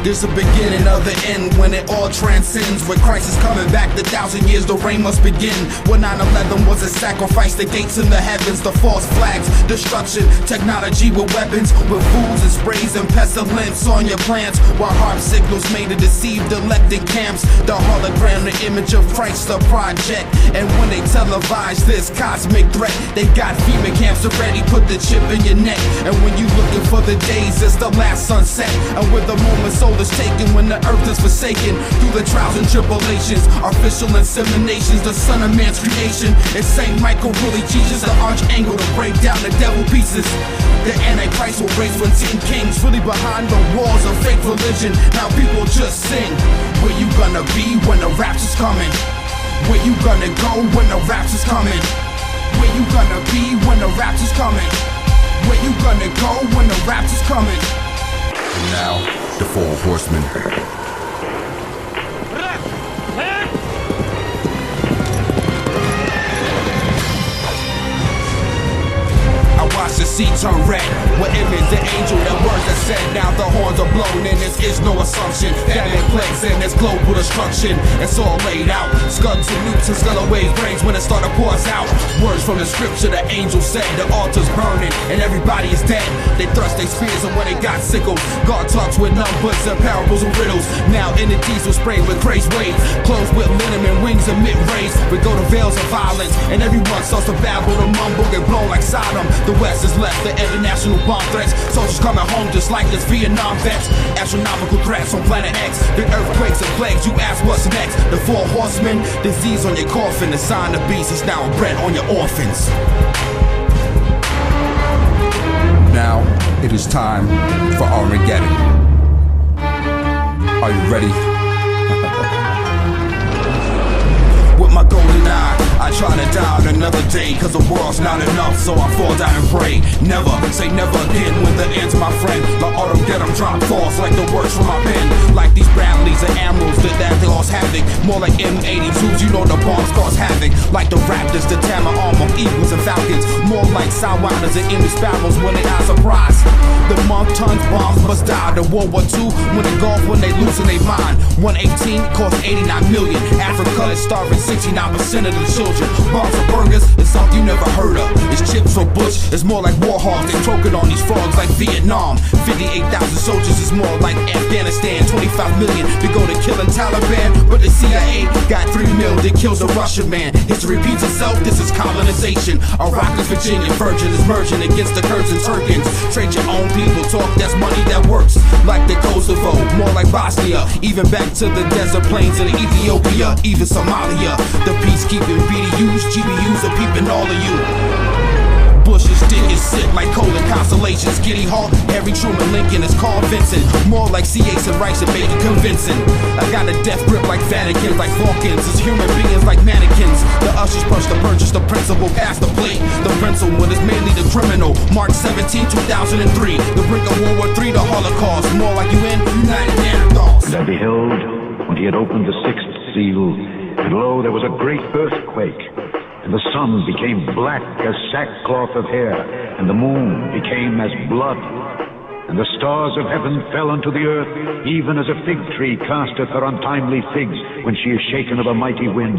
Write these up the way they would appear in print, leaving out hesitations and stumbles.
There's a beginning of the end when it all transcends. When Christ is coming back, the 1,000 years, the reign must begin. When 9/11 was a sacrifice, the gates in the heavens, the false flags, destruction, technology with weapons, with fools and sprays and pestilence on your plants. While harp signals made to deceive the elected camps. The hologram, the image of Christ, the project. And when they televise this cosmic threat, they got FEMA camps already, put the chip in your neck. And when you looking for the days, it's the last sunset. And with the moment soul is taken, when the earth is forsaken, through the trials and tribulations, artificial inseminations, the son of man's creation. And Saint Michael really teaches the archangel to break down the devil pieces. The Antichrist will raise when 10 kings really behind the walls of fake religion. Now people just sing, where you gonna be when the rapture's coming? Where you gonna go when the rapture's coming? Where you gonna be when the rapture's coming? Where you gonna go when the rapture's coming? And now, the 4 horsemen. Watch the sea turn red. What image the angel, the words that said. Now the horns are blown and this is no assumption. Famine plagues and there's global destruction. It's all laid out. Scuds and nukes and scullaways brains when it started pours out. Words from the scripture, the angel said. The altar's burning and everybody is dead. They thrust their spears and when they got sickles. God talks with numbers and parables and riddles. Now in the diesel sprayed with crazy waves. Clothes with linen and wings and mid-rays. We go to veils of violence and everyone starts to babble to mumble. Get blown like Sodom. The West is left, the international bomb threats. Soldiers coming home just like this Vietnam vets. Astronomical threats on planet X. The earthquakes and plagues, you ask what's next. The 4 horsemen, disease on your coffin. The sign of beast is now bread on your orphans. Now, it is time for Armageddon. Are you ready? With my golden eye, I try to die on another day, cause the world's not enough, so I fall down and pray. Never, say never again when the end's my friend. Like Armageddon drop falls like the words from my pen. Like these Bradleys and Amros that they cause havoc. More like M82s, you know the bombs cause havoc. Like the Raptors, the Tama arm of Eagles and Falcons. More like Sidewinders and enemy sparrows when they are surprised. The month tons bombs must die. The World War II, when they golf, when they losing their mind. 118 cost 89 million. Africa is starving 69% of the children. Bombs or burgers, it's something you never heard of. It's chips or bush, it's more like war hogs. They choking on these frogs like Vietnam. 58,000 soldiers is more like Afghanistan. 25 million to go to killing Taliban, but the CIA got 3 mil that kills a Russian man. History repeats itself, this is colonization. Iraq is Virginia, Virgin is merging against the Kurds and Turkins. Trade your own people, talk, that's money that works. Like the Kosovo, more like Bosnia. Even back to the desert plains of Ethiopia, even Somalia. The peacekeeping BDUs, GBUs are peeping all of you. Bushes dig is sick like colon constellations. Giddy Hawk, Harry Truman, Lincoln is Carl Vincent. More like C.A.'s and Rice and Bacon convincing. I got a death grip like Vaticans, like Vulcans. It's human beings like mannequins. The ushers punch the purchase, the principal pass the plate. The principal is mainly the criminal. March 17, 2003. The brink of World War III, the Holocaust. More like UN, United Neanderthals. And I beheld, when he had opened the 6th seal, and lo, there was a great earthquake. And the sun became black as sackcloth of hair, and the moon became as blood. And the stars of heaven fell unto the earth, even as a fig tree casteth her untimely figs when she is shaken of a mighty wind.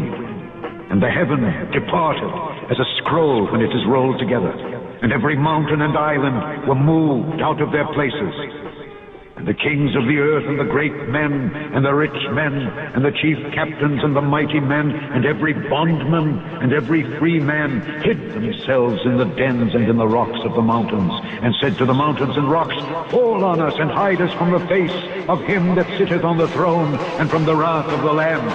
And the heaven departed as a scroll when it is rolled together, and every mountain and island were moved out of their places. And the kings of the earth, and the great men, and the rich men, and the chief captains, and the mighty men, and every bondman, and every free man, hid themselves in the dens and in the rocks of the mountains, and said to the mountains and rocks, Fall on us, and hide us from the face of him that sitteth on the throne, and from the wrath of the Lamb.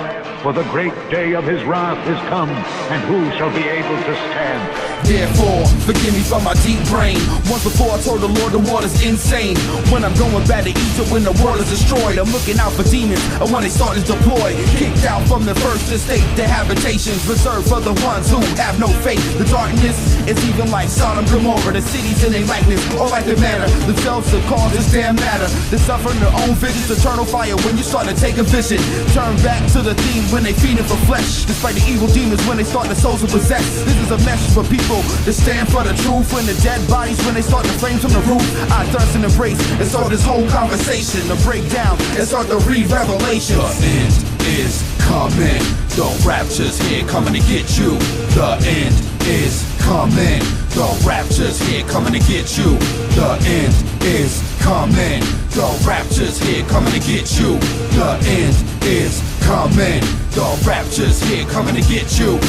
For the great day of his wrath is come, and who shall be able to stand? Therefore, forgive me for my deep brain. Once before I told the Lord the water's insane. When I'm going back to Egypt when the world is destroyed, I'm looking out for demons, and when they start to deploy. Kicked out from the first estate, the habitations reserved for the ones who have no faith. The darkness is even like Sodom and Gomorrah. The cities in their likeness, all like the matter. Themselves the cause this damn matter. They suffer their own visions, eternal fire when you start to take a vision. Turn back to the theme when they feeding for flesh. Despite the evil demons when they start the souls to possess. This is a message for people people to stand for the truth. When the dead bodies, when they start to flame from the roof, I thirst and embrace and start this whole conversation to break down and start to read Revelation. The end is coming. The rapture's here, coming to get you. The end is coming. The rapture's here, coming to get you. The end is coming. The rapture's here, coming to get you. The end is coming. The rapture's here, coming to get you.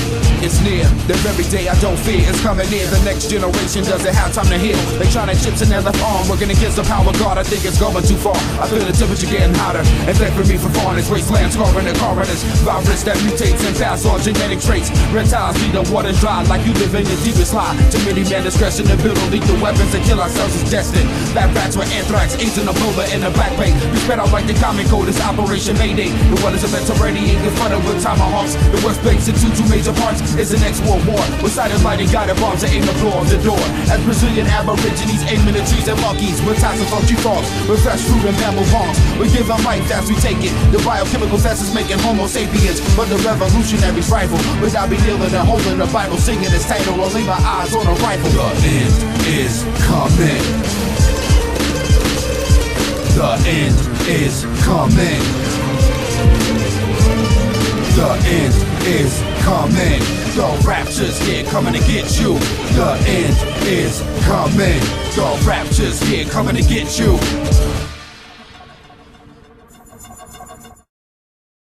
It's near, the very day I don't fear is coming near. The next generation doesn't have time to heal. They trying to chips in their left arm, working against the power of God. I think it's going too far. I feel the temperature getting hotter, and thank for me for falling. This wasteland scarring the coroners. Virus that mutates and pass on genetic traits. Reptiles need the water's dry, like you live in your deepest lie. Too many man discretion to build lethal weapons to kill ourselves is destined. Lab rats with anthrax, AIDS in the Ebola in the back pain. We spread out like the common cold, it's Operation Mayday. The world is a Mediterranean, confronted with tomahawks. The West breaks into two major parts. It's the next world war. With sighted lighting, guided bombs that aim to blow off the door. As Brazilian aborigines aiming at trees and monkeys. With ties of funky frogs, with fresh fruit and bamboo bombs. We give them life as we take it. The biochemical test is making Homo sapiens. But the revolutionary's rifle. Without me kneeling and holding the Bible, singing its title, or lay my eyes on a rifle. The end is coming. The end is coming. The end is coming. The rapture's here, coming to get you. The end is coming. The rapture's here, coming to get you.